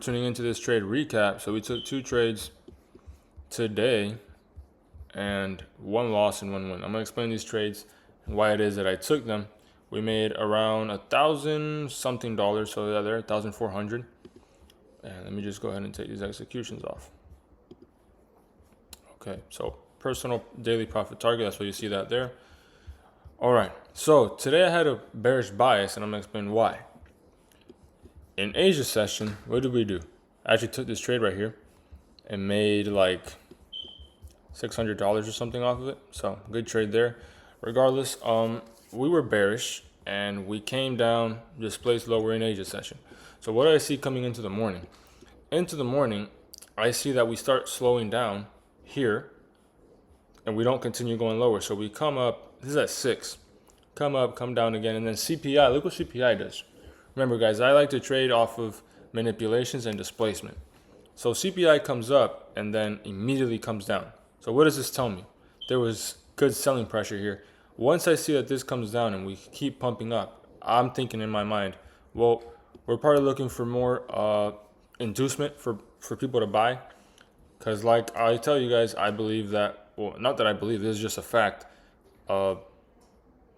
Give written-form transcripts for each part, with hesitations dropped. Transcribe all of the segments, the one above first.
Tuning into this trade recap. So we took 2 trades today and 1 loss and 1 win. I'm gonna explain these trades and why it is that I took them. We made around $1,000 something dollars, so yeah, there 1,400. And let me just go ahead and take these executions off. Okay, so personal daily profit target, that's what you see that there. All right, so today I had a bearish bias, and I'm gonna explain why. In Asia session, what did we do? I actually took this trade right here and made like $600 or something off of it. So good trade there. Regardless, we were bearish and we came down, displaced lower in Asia session. So what do I see coming into the morning? Into the morning, I see that we start slowing down here and we don't continue going lower. So we come up, this is at 6, come up, come down again, and then CPI, look what CPI does. Remember guys, I like to trade off of manipulations and displacement. So CPI comes up and then immediately comes down. So what does this tell me? There was good selling pressure here. Once I see that this comes down and we keep pumping up, I'm thinking in my mind, well, we're probably looking for more inducement for people to buy. Because like I tell you guys, I believe that, well, not that I believe, this is just a fact.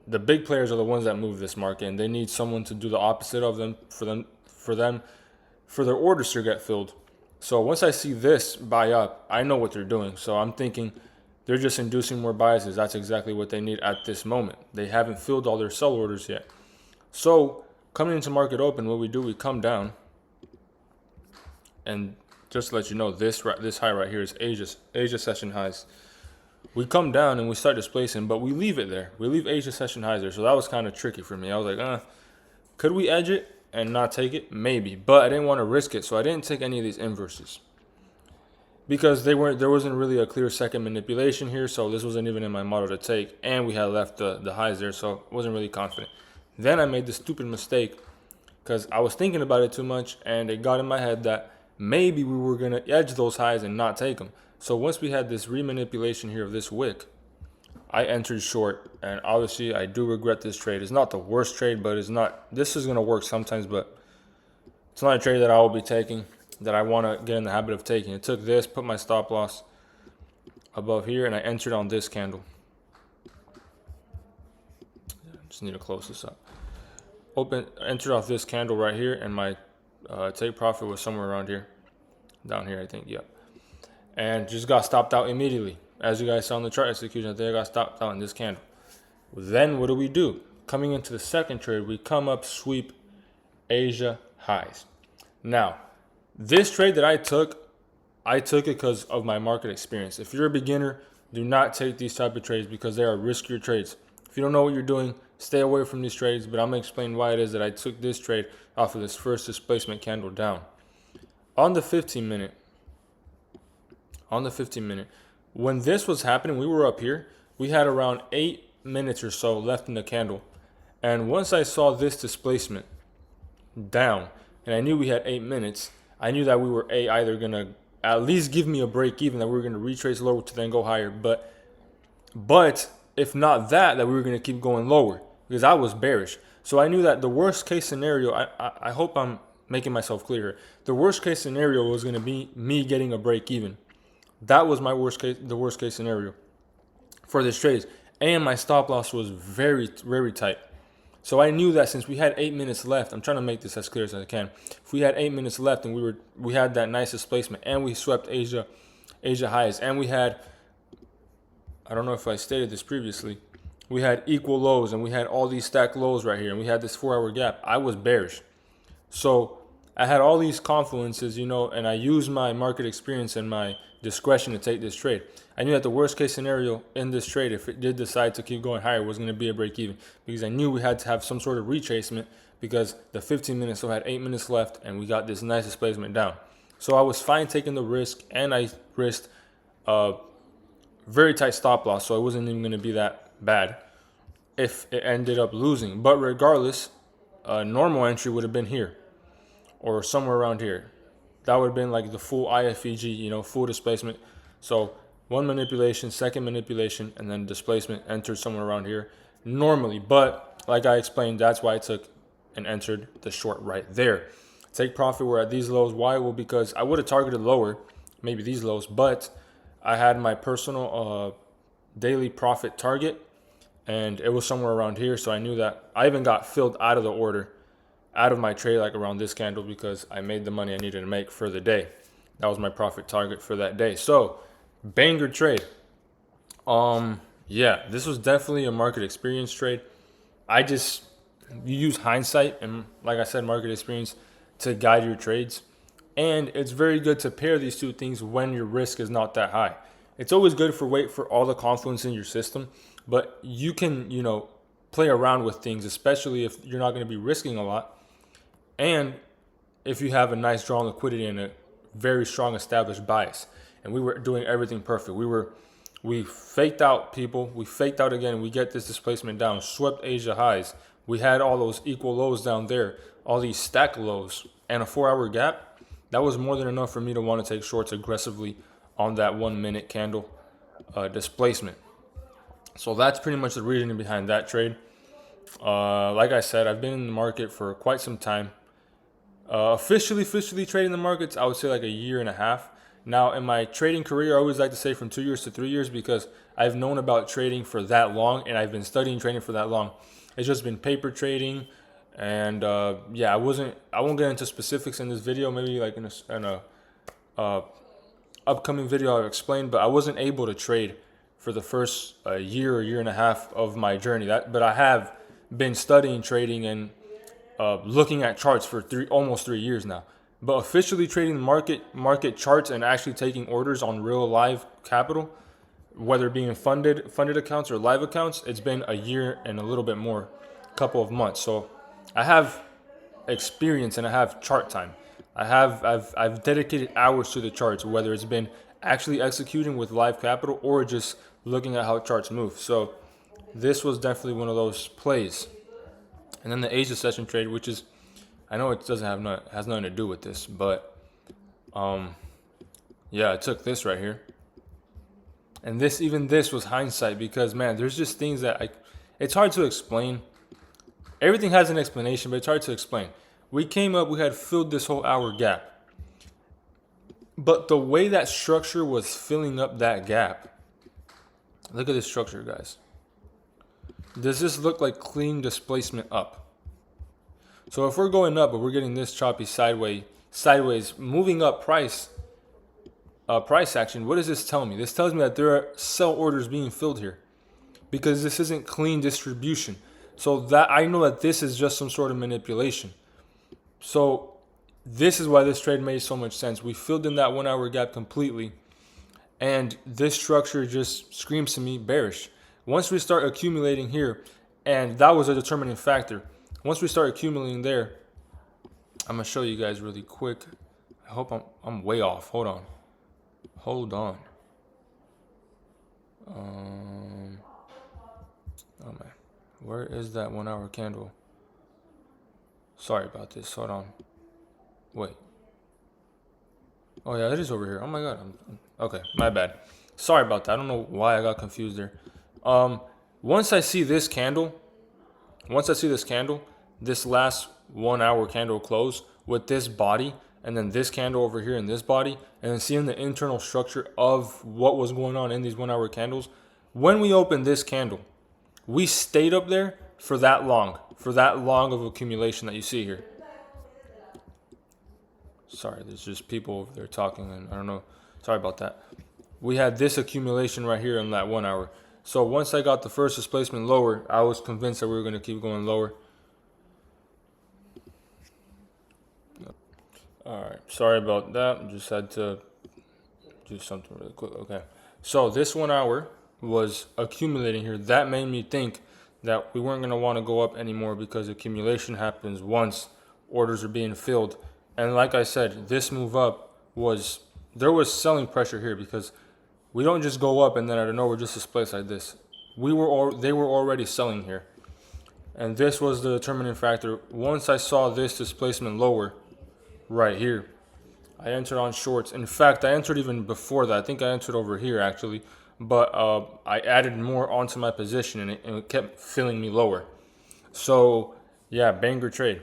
The big players are the ones that move this market, and they need someone to do the opposite of them for their orders to get filled. So once I see this buy up, I know what they're doing. So I'm thinking they're just inducing more biases. That's exactly what they need at this moment. They haven't filled all their sell orders yet. So coming into market open, what we do, we come down, and just to let you know, this high right here is Asia session highs. We come down and we start displacing, but we leave it there. We leave Asia session highs there. So that was kind of tricky for me. I was like, could we edge it and not take it? Maybe, but I didn't want to risk it. So I didn't take any of these inverses because there wasn't really a clear second manipulation here. So this wasn't even in my model to take. And we had left the highs there. So I wasn't really confident. Then I made this stupid mistake because I was thinking about it too much and it got in my head that maybe we were going to edge those highs and not take them. So once we had this remanipulation here of this wick, I entered short, and obviously I do regret this trade. It's not the worst trade, but it's not. This is gonna work sometimes, but it's not a trade that I will be taking, that I want to get in the habit of taking. It took this, put my stop loss above here, and I entered on this candle. Just need to close this up. Entered off this candle right here, and my take profit was somewhere around here, down here I think. Yep. And just got stopped out immediately. As you guys saw in the chart execution, I think I got stopped out in this candle. Then what do? Coming into the second trade, we come up, sweep Asia highs. Now, this trade that I took it because of my market experience. If you're a beginner, do not take these type of trades because they are riskier trades. If you don't know what you're doing, stay away from these trades, but I'm going to explain why it is that I took this trade off of this first displacement candle down. On the 15 minute, when this was happening, we were up here. We had around 8 minutes or so left in the candle. And once I saw this displacement down, and I knew we had 8 minutes, I knew that we were either going to at least give me a break even, that we were going to retrace lower to then go higher. But if not that we were going to keep going lower because I was bearish. So I knew that the worst case scenario, I hope I'm making myself clear here. The worst case scenario was going to be me getting a break even. That was the worst case scenario for this trade. And my stop loss was very, very tight. So I knew that since we had 8 minutes left, I'm trying to make this as clear as I can. If we had 8 minutes left and we had that nice displacement and we swept Asia highs, and we had, I don't know if I stated this previously, we had equal lows and we had all these stacked lows right here and we had this 4-hour gap, I was bearish. So I had all these confluences, and I used my market experience and my discretion to take this trade. I knew that the worst case scenario in this trade, if it did decide to keep going higher, was going to be a break even because I knew we had to have some sort of retracement because the 15 minutes still had 8 minutes left and we got this nice displacement down. So I was fine taking the risk, and I risked a very tight stop loss, so it wasn't even going to be that bad if it ended up losing. But regardless, a normal entry would have been here or somewhere around here. That would have been like the full IFEG, full displacement. So one manipulation, second manipulation, and then displacement entered somewhere around here normally. But like I explained, that's why I took and entered the short right there. take profit. We're at these lows. Why? Well, because I would have targeted lower, maybe these lows, but I had my personal daily profit target, and it was somewhere around here. So I knew that I even got filled out of the order, out of my trade, like around this candle, because I made the money I needed to make for the day. That was my profit target for that day. So banger trade. Yeah, this was definitely a market experience trade. You use hindsight and, like I said, market experience to guide your trades. And it's very good to pair these two things when your risk is not that high. It's always good for wait for all the confluence in your system, but you can, play around with things, especially if you're not going to be risking a lot. And if you have a nice drawn liquidity and a very strong established bias. And we were doing everything perfect. We faked out people. We faked out again. We get this displacement down, swept Asia highs. We had all those equal lows down there, all these stack lows, and a 4-hour gap. That was more than enough for me to want to take shorts aggressively on that 1 minute candle displacement. So that's pretty much the reasoning behind that trade. Like I said, I've been in the market for quite some time. Officially trading the markets, I would say like a year and a half. Now, in my trading career, I always like to say from 2 years to 3 years because I've known about trading for that long and I've been studying trading for that long. It's just been paper trading, and I won't get into specifics in this video. Maybe like in a upcoming video I'll explain, but I wasn't able to trade for the first year or year and a half of my journey. But I have been studying trading and looking at charts for almost 3 years now. But officially trading market charts and actually taking orders on real live capital, whether it being funded accounts or live accounts, it's been a year and a little bit more, couple of months. So I have experience and I have chart time. I've dedicated hours to the charts, whether it's been actually executing with live capital or just looking at how charts move. So this was definitely one of those plays. And then the Asia session trade, which is, I know it has nothing to do with this, but I took this right here. And this was hindsight because, man, there's just things that it's hard to explain. Everything has an explanation, but it's hard to explain. We had filled this whole hour gap. But the way that structure was filling up that gap, look at this structure, guys. Does this look like clean displacement up? So if we're going up, but we're getting this choppy sideways, moving up price action, what does this tell me? This tells me that there are sell orders being filled here because this isn't clean distribution. So that I know that this is just some sort of manipulation. So this is why this trade made so much sense. We filled in that 1 hour gap completely, and this structure just screams to me bearish. Once we start accumulating here, and that was a determining factor. Once we start accumulating there, I'm gonna show you guys really quick. I hope I'm way off. Hold on. Oh man, where is that 1 hour candle? Sorry about this. Hold on. Wait. Oh yeah, it is over here. Oh my god. Okay, my bad. Sorry about that. I don't know why I got confused there. Once I see this candle, this last 1 hour candle close with this body, and then this candle over here and this body, and then seeing the internal structure of what was going on in these 1 hour candles, when we opened this candle, we stayed up there for that long of accumulation that you see here. Sorry, there's just people over there talking, and I don't know. Sorry about that. We had this accumulation right here in that 1 hour. So once I got the first displacement lower, I was convinced that we were going to keep going lower. All right, sorry about that. Just had to do something really quick. Okay, so this 1 hour was accumulating here. That made me think that we weren't going to want to go up anymore because accumulation happens once orders are being filled. And like I said, this move up there was selling pressure here because we don't just go up and then out of nowhere just displace like this. They were already selling here. And this was the determining factor. Once I saw this displacement lower right here, I entered on shorts. In fact, I entered even before that. I think I entered over here actually. But I added more onto my position and it kept filling me lower. So yeah, banger trade.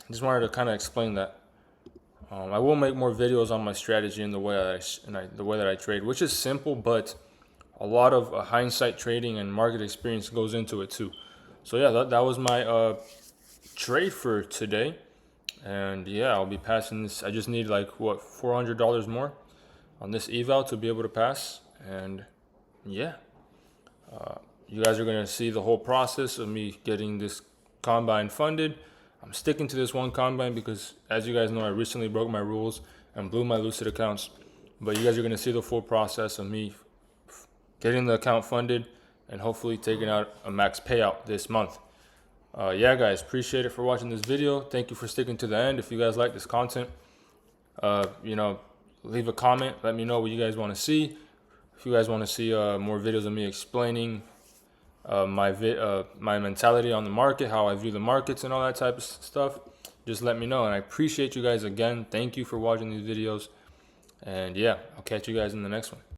Just wanted to kind of explain that. I will make more videos on my strategy and the way that I trade, which is simple, but a lot of hindsight trading and market experience goes into it too. So yeah, that was my trade for today. And yeah, I'll be passing this. I just need like what, $400 more on this eval to be able to pass. And yeah, you guys are gonna see the whole process of me getting this combine funded. I'm sticking to this one combine because, as you guys know, I recently broke my rules and blew my Lucid accounts. But you guys are gonna see the full process of me getting the account funded and hopefully taking out a max payout this month. Yeah, guys, appreciate it for watching this video. Thank you for sticking to the end. If you guys like this content, leave a comment. Let me know what you guys want to see. If you guys want to see more videos of me explaining my mentality on the market, how I view the markets and all that type of stuff, just let me know. And I appreciate you guys again. Thank you for watching these videos. And yeah, I'll catch you guys in the next one.